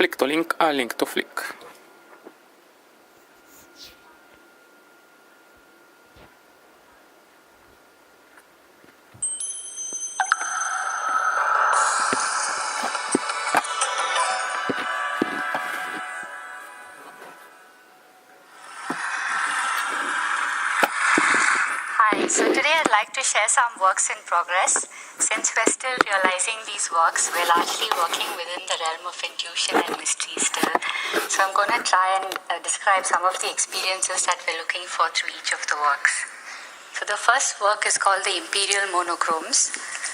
flick to link, a link to flick. Hi, so today I'd like to share some works in progress. Since we're still realizing these works, we're largely working within the realm of intuition and mystery still. So I'm going to try and describe some of the experiences that we're looking for through each of the works. So the first work is called the Imperial Monochromes.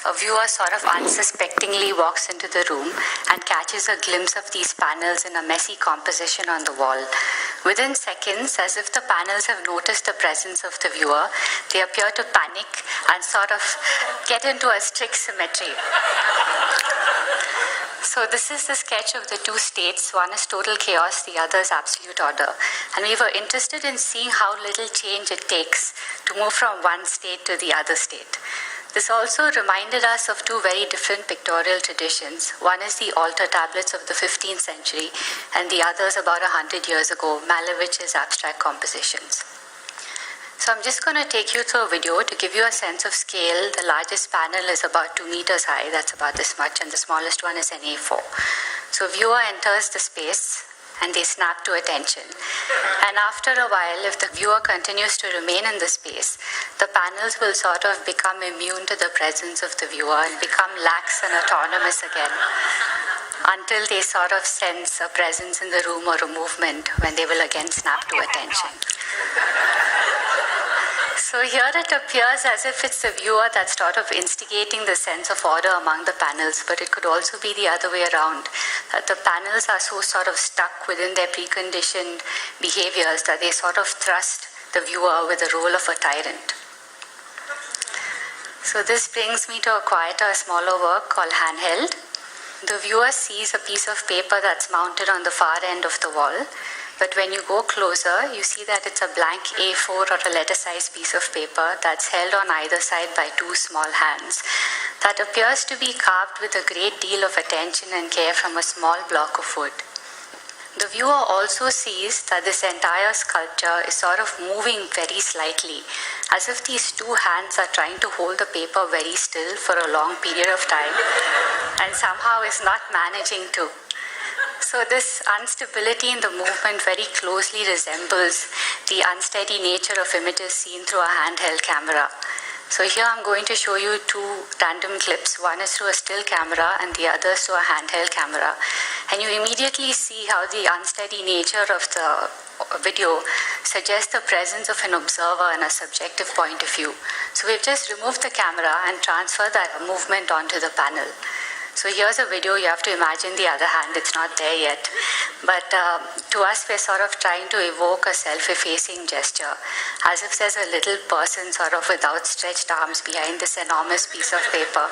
A viewer sort of unsuspectingly walks into the room and catches a glimpse of these panels in a messy composition on the wall. Within seconds, as if the panels have noticed the presence of the viewer, they appear to panic and sort of get into a strict symmetry. So this is the sketch of the two states. One is total chaos, the other is absolute order. And we were interested in seeing how little change it takes to move from one state to the other state. This also reminded us of two very different pictorial traditions. One is the altar tablets of the 15th century, and the other is about 100 years ago, Malevich's abstract compositions. So I'm just going to take you through a video to give you a sense of scale. The largest panel is about 2 meters high, that's about this much, and the smallest one is an A4. So viewer enters the space and they snap to attention. And after a while, if the viewer continues to remain in the space, the panels will sort of become immune to the presence of the viewer and become lax and autonomous again until they sort of sense a presence in the room or a movement when they will again snap to attention. So here it appears as if it's the viewer that's sort of instigating the sense of order among the panels, but it could also be the other way around, that the panels are so sort of stuck within their preconditioned behaviors that they sort of thrust the viewer with the role of a tyrant. So this brings me to a quieter, smaller work called Handheld. The viewer sees a piece of paper that's mounted on the far end of the wall. But when you go closer, you see that it's a blank A4 or a letter-sized piece of paper that's held on either side by two small hands that appears to be carved with a great deal of attention and care from a small block of wood. The viewer also sees that this entire sculpture is sort of moving very slightly, as if these two hands are trying to hold the paper very still for a long period of time and somehow is not managing to. So this instability in the movement very closely resembles the unsteady nature of images seen through a handheld camera. So here I'm going to show you two random clips. One is through a still camera and the other is through a handheld camera. And you immediately see how the unsteady nature of the video suggests the presence of an observer and a subjective point of view. So we've just removed the camera and transferred that movement onto the panel. So here's a video, you have to imagine the other hand, it's not there yet. But to us, we're sort of trying to evoke a self-effacing gesture, as if there's a little person sort of with outstretched arms behind this enormous piece of paper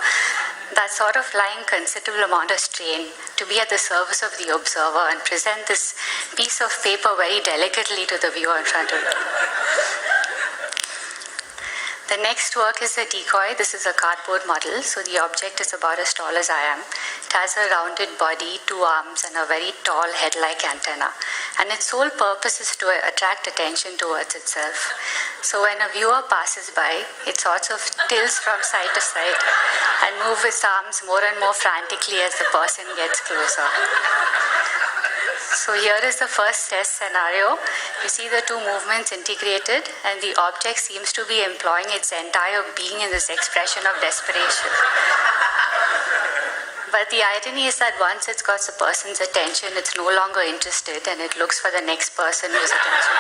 that's sort of lying considerable amount of strain to be at the service of the observer and present this piece of paper very delicately to the viewer in front of it. The next work is a decoy. This is a cardboard model, so the object is about as tall as I am. It has a rounded body, 2 arms, and a very tall head-like antenna. And its sole purpose is to attract attention towards itself. So when a viewer passes by, it sort of tilts from side to side and moves its arms more and more frantically as the person gets closer. So here is the first test scenario. You see the two movements integrated, and the object seems to be employing its entire being in this expression of desperation. But the irony is that once it's got the person's attention, it's no longer interested and it looks for the next person whose attention.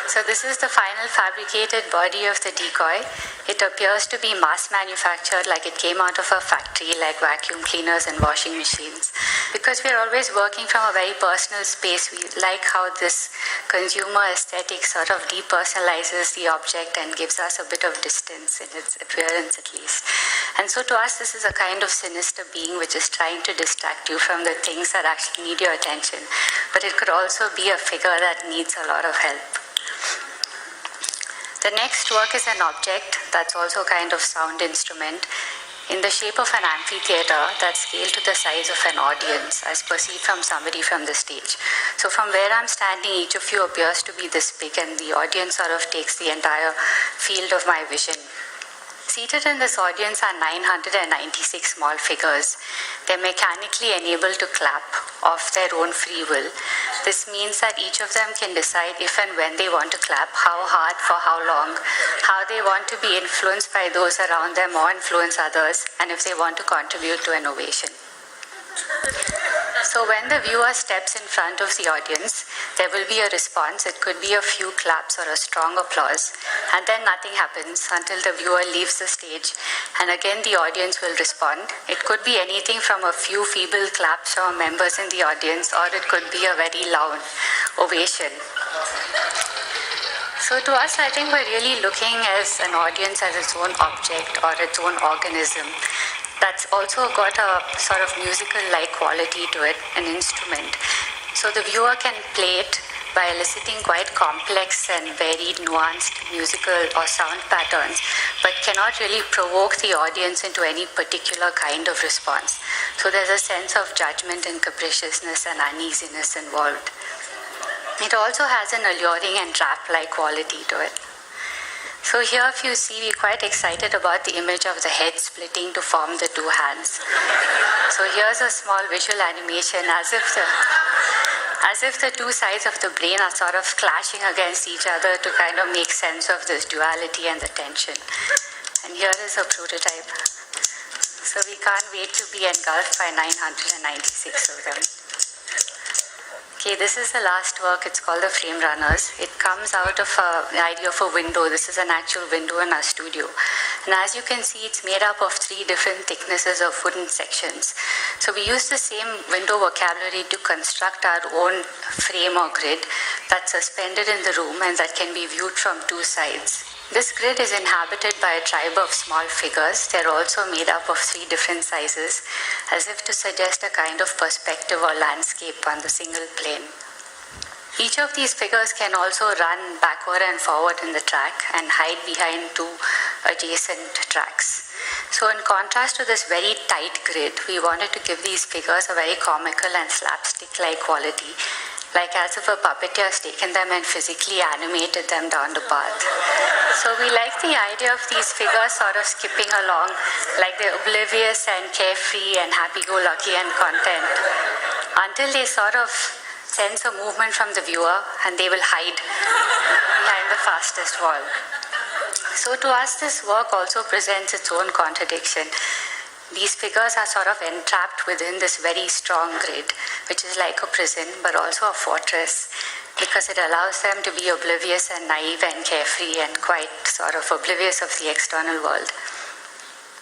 So this is the final fabricated body of the decoy. It appears to be mass manufactured, like it came out of a factory, like vacuum cleaners and washing machines. Because we're always working from a very personal space, we like how this consumer aesthetic sort of depersonalizes the object and gives us a bit of distance in its appearance at least. And so to us, this is a kind of sinister being which is trying to distract you from the things that actually need your attention. But it could also be a figure that needs a lot of help. The next work is an object that's also kind of sound instrument. in the shape of an amphitheater that's scaled to the size of an audience as perceived from somebody from the stage. So from where I'm standing, each of you appears to be this big, and the audience sort of takes the entire field of my vision. Seated in this audience are 996 small figures. They're mechanically enabled to clap of their own free will. This means that each of them can decide if and when they want to clap, how hard, for how long, how they want to be influenced by those around them or influence others, and if they want to contribute to an ovation. So when the viewer steps in front of the audience, there will be a response. It could be a few claps or a strong applause, and then nothing happens until the viewer leaves the stage, and again the audience will respond. It could be anything from a few feeble claps from members in the audience, or it could be a very loud ovation. So to us, I think we're really looking as an audience as its own object or its own organism that's also got a sort of musical-like quality to it, an instrument. So the viewer can play it by eliciting quite complex and varied, nuanced musical or sound patterns, but cannot really provoke the audience into any particular kind of response. So there's a sense of judgment and capriciousness and uneasiness involved. It also has an alluring and trap-like quality to it. So here, if you see, we're quite excited about the image of the head splitting to form the two hands. So here's a small visual animation as if the two sides of the brain are sort of clashing against each other to kind of make sense of this duality and the tension. And here is a prototype. So we can't wait to be engulfed by 996 of them. Okay, this is the last work. It's called The Frame Runners. It comes out of the idea of a window. This is an actual window in our studio. And as you can see, it's made up of 3 different thicknesses of wooden sections. So we use the same window vocabulary to construct our own frame or grid that's suspended in the room and that can be viewed from 2 sides. This grid is inhabited by a tribe of small figures. They're also made up of 3 different sizes, as if to suggest a kind of perspective or landscape on the single plane. Each of these figures can also run backward and forward in the track and hide behind 2 adjacent tracks. So in contrast to this very tight grid, we wanted to give these figures a very comical and slapstick-like quality, like as if a puppeteer has taken them and physically animated them down the path. So we like the idea of these figures sort of skipping along, like they're oblivious and carefree and happy-go-lucky and content, until they sort of sense a movement from the viewer and they will hide behind the fastest wall. So to us, this work also presents its own contradiction. These figures are sort of entrapped within this very strong grid, which is like a prison, but also a fortress, because it allows them to be oblivious and naive and carefree and quite sort of oblivious of the external world.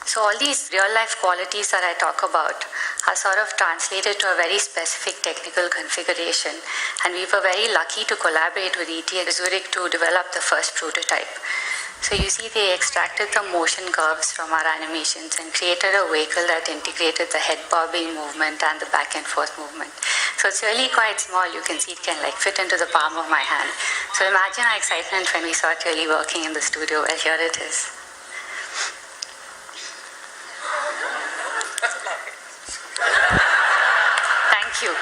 So all these real-life qualities that I talk about are sort of translated to a very specific technical configuration, and we were very lucky to collaborate with ETH Zurich to develop the first prototype. So you see, they extracted the motion curves from our animations and created a vehicle that integrated the head bobbing movement and the back and forth movement. So it's really quite small. You can see it can like fit into the palm of my hand. So imagine our excitement when we saw it really working in the studio. Well, here it is. Thank you.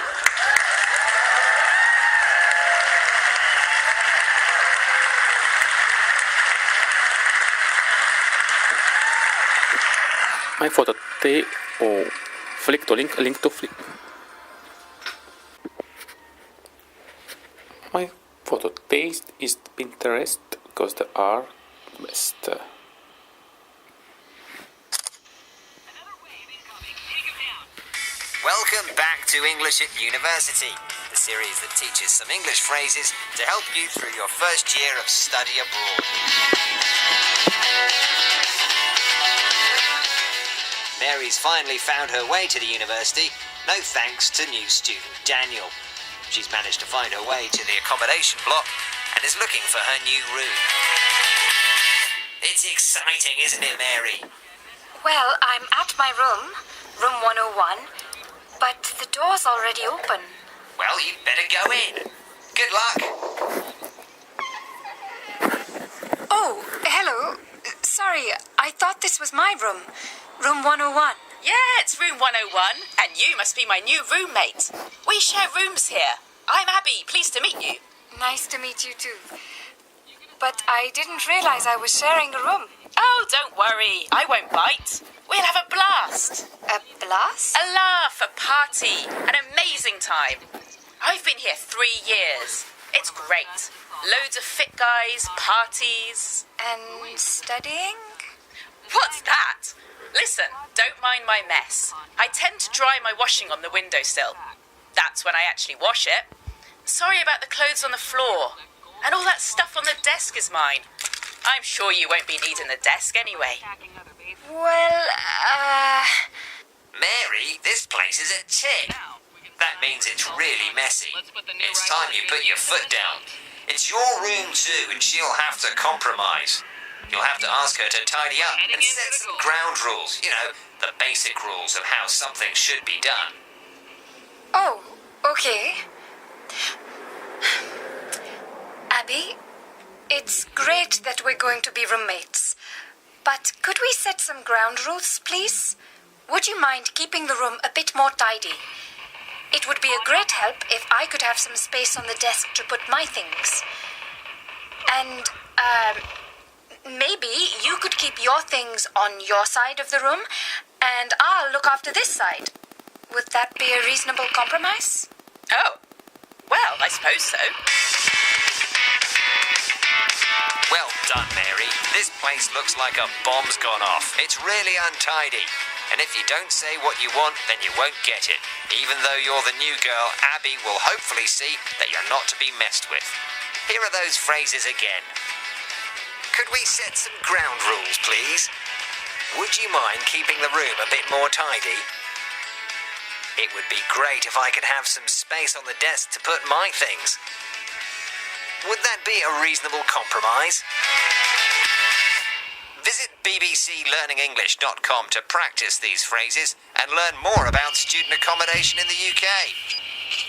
My photo flick to link to flick. My photo taste is Pinterest because they are the best. Welcome back to English at University, the series that teaches some English phrases to help you through your first year of study abroad. Mary's finally found her way to the university, no thanks to new student Daniel. She's managed to find her way to the accommodation block and is looking for her new room. It's exciting, isn't it, Mary? Well, I'm at my room 101, but the door's already open. Well, you'd better go in. Good luck. Oh, hello. Sorry, I thought this was my room. Room 101. Yeah, it's room 101, and you must be my new roommate. We share rooms here. I'm Abby, pleased to meet you. Nice to meet you too. But I didn't realize I was sharing a room. Oh, don't worry, I won't bite. We'll have a blast. A blast? A laugh, a party, an amazing time. I've been here 3 years. It's great. Loads of fit guys, parties. And studying? What's that? Listen, don't mind my mess. I tend to dry my washing on the windowsill. That's when I actually wash it. Sorry about the clothes on the floor. And all that stuff on the desk is mine. I'm sure you won't be needing the desk anyway. Well, Mary, this place is a tick. That means it's really messy. It's time you put your foot down. It's your room too, and she'll have to compromise. You'll have to ask her to tidy up and set some ground rules. You know, the basic rules of how something should be done. Oh, okay. Abby, it's great that we're going to be roommates. But could we set some ground rules, please? Would you mind keeping the room a bit more tidy? It would be a great help if I could have some space on the desk to put my things. And, maybe you could keep your things on your side of the room, and I'll look after this side. Would that be a reasonable compromise? Oh, well, I suppose so. Well done, Mary. This place looks like a bomb's gone off. It's really untidy. And if you don't say what you want, then you won't get it. Even though you're the new girl, Abby will hopefully see that you're not to be messed with. Here are those phrases again. Could we set some ground rules, please? Would you mind keeping the room a bit more tidy? It would be great if I could have some space on the desk to put my things. Would that be a reasonable compromise? Visit bbclearningenglish.com to practice these phrases and learn more about student accommodation in the UK.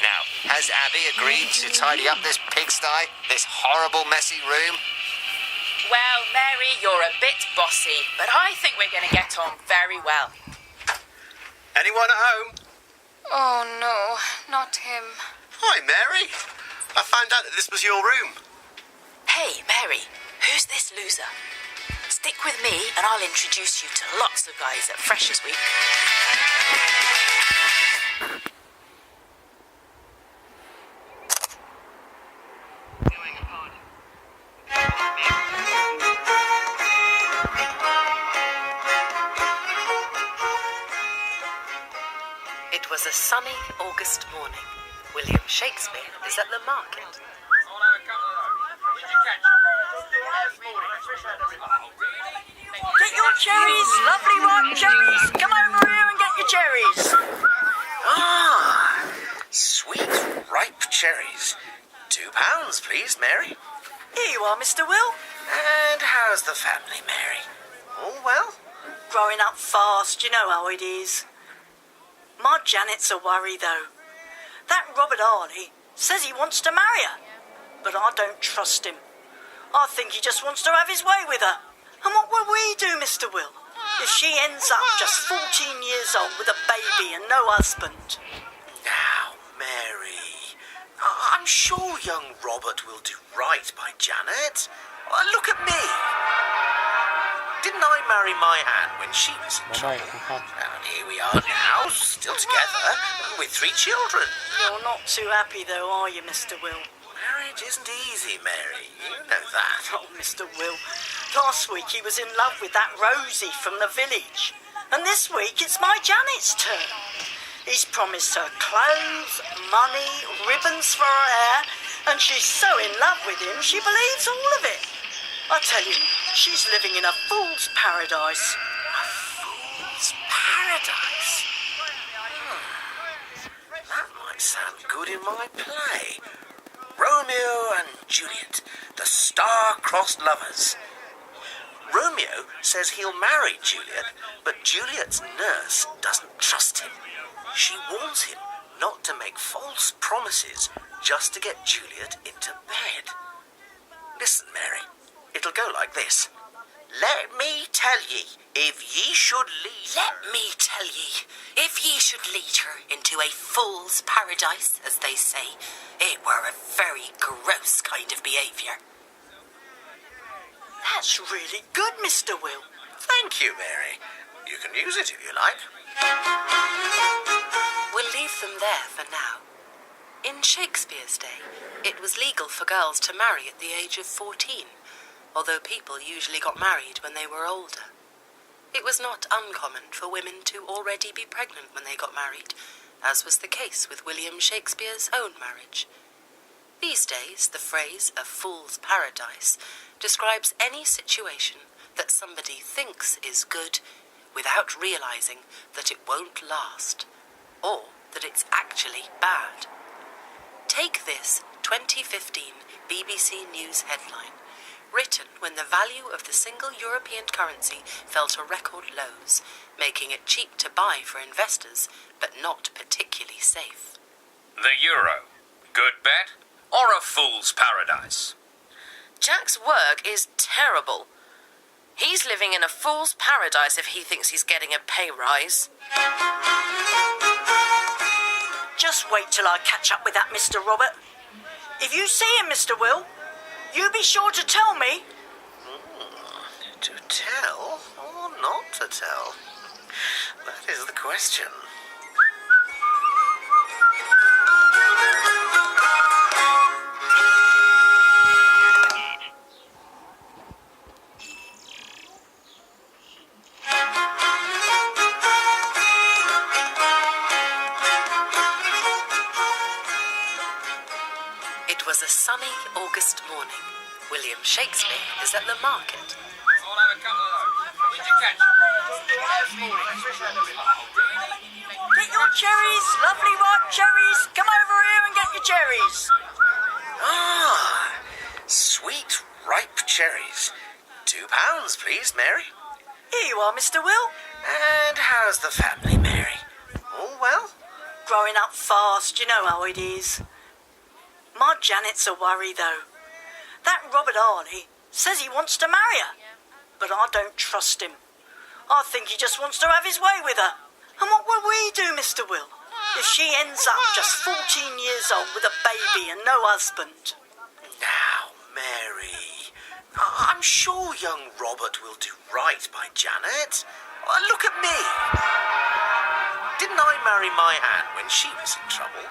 Now, has Abby agreed to tidy up this pigsty, this horrible messy room? Well, Mary, you're a bit bossy, but I think we're going to get on very well. Anyone at home? Oh, no, not him. Hi, Mary. I found out that this was your room. Hey, Mary, who's this loser? Stick with me and I'll introduce you to lots of guys at Freshers Week. It was a sunny August morning. William Shakespeare is at the market. Get your cherries, lovely ripe cherries. Come over here and get your cherries. Ah, sweet, ripe cherries. £2, please, Mary. Here you are, Mr. Will. And how's the family, Mary? All well? Growing up fast, you know how it is. My Janet's a worry, though. That Robert Harley says he wants to marry her, but I don't trust him. I think he just wants to have his way with her. And what will we do, Mr. Will, if she ends up just 14 years old with a baby and no husband? Now, Mary, I'm sure young Robert will do right by Janet. Look at me. Didn't I marry my Anne when she was in trouble? And here we are now, still together, with 3 children. You're not too happy, though, are you, Mr. Will? Marriage isn't easy, Mary. You know that. Oh, Mr. Will, last week he was in love with that Rosie from the village. And this week it's my Janet's turn. He's promised her clothes, money, ribbons for her hair, and she's so in love with him she believes all of it. I tell you, she's living in a fool's paradise. A fool's paradise? That might sound good in my play. Romeo and Juliet, the star-crossed lovers. Romeo says he'll marry Juliet, but Juliet's nurse doesn't trust him. She warns him not to make false promises just to get Juliet into bed. Listen, Mary, it'll go like this. Let me tell ye, if ye should lead Let me tell ye, if ye should lead her into a fool's paradise, as they say, it were a very gross kind of behaviour. That's really good, Mr. Will. Thank you, Mary. You can use it if you like. We'll leave them there for now. In Shakespeare's day, it was legal for girls to marry at the age of 14, although people usually got married when they were older. It was not uncommon for women to already be pregnant when they got married, as was the case with William Shakespeare's own marriage. These days, the phrase "a fool's paradise" describes any situation that somebody thinks is good without realising that it won't last, or that it's actually bad. Take this 2015 BBC News headline, written when the value of the single European currency fell to record lows, making it cheap to buy for investors, but not particularly safe. The euro. Good bet or a fool's paradise? Jack's work is terrible. He's living in a fool's paradise if he thinks he's getting a pay rise. Just wait till I catch up with that Mr. Robert. If you see him, Mr. Will, you be sure to tell me. To tell or not to tell? That is the question. It was a sunny August morning. William Shakespeare is at the market. I'll have a couple of those. Did you catch Get your cherries, lovely ripe cherries. Come over here and get your cherries. Ah, sweet, ripe cherries. £2, please, Mary. Here you are, Mr. Will. And how's the family, Mary? All well? Growing up fast, you know how it is. My Janet's a worry, though. That Robert Arley says he wants to marry her, but I don't trust him. I think he just wants to have his way with her. And what will we do, Mr. Will, if she ends up just 14 years old with a baby and no husband? Now, Mary, I'm sure young Robert will do right by Janet. Look at me. Didn't I marry my Anne when she was in trouble?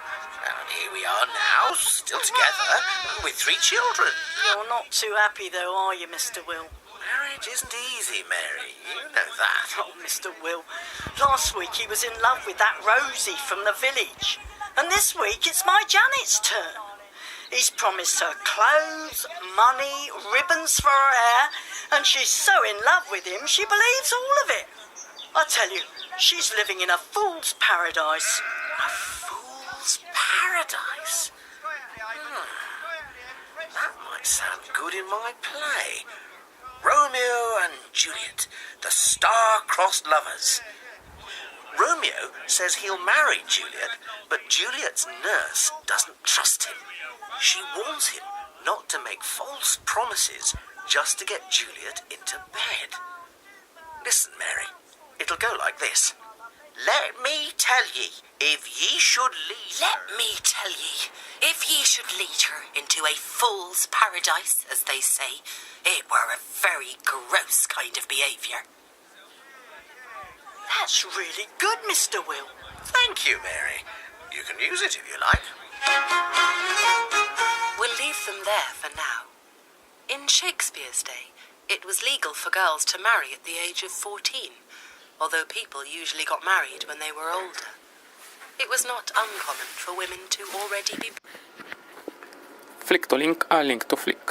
And here we are now, still together, with 3 children. You're not too happy, though, are you, Mr. Will? Marriage isn't easy, Mary. You know that. Oh, Mr. Will, last week he was in love with that Rosie from the village. And this week it's my Janet's turn. He's promised her clothes, money, ribbons for her hair, and she's so in love with him she believes all of it. I tell you, she's living in a fool's paradise. A fool's paradise? That might sound good in my play. Romeo and Juliet, the star-crossed lovers. Romeo says he'll marry Juliet, but Juliet's nurse doesn't trust him. She warns him not to make false promises just to get Juliet into bed. Listen, Mary, it'll go like this. Let me tell ye, if ye should lead Let me tell ye, if ye should lead her into a fool's paradise, as they say, it were a very gross kind of behaviour. That's really good, Mr. Will. Thank you, Mary. You can use it if you like. We'll leave them there for now. In Shakespeare's day, it was legal for girls to marry at the age of 14, although people usually got married when they were older. It was not uncommon for women to already be... Flick to link, a link to flick.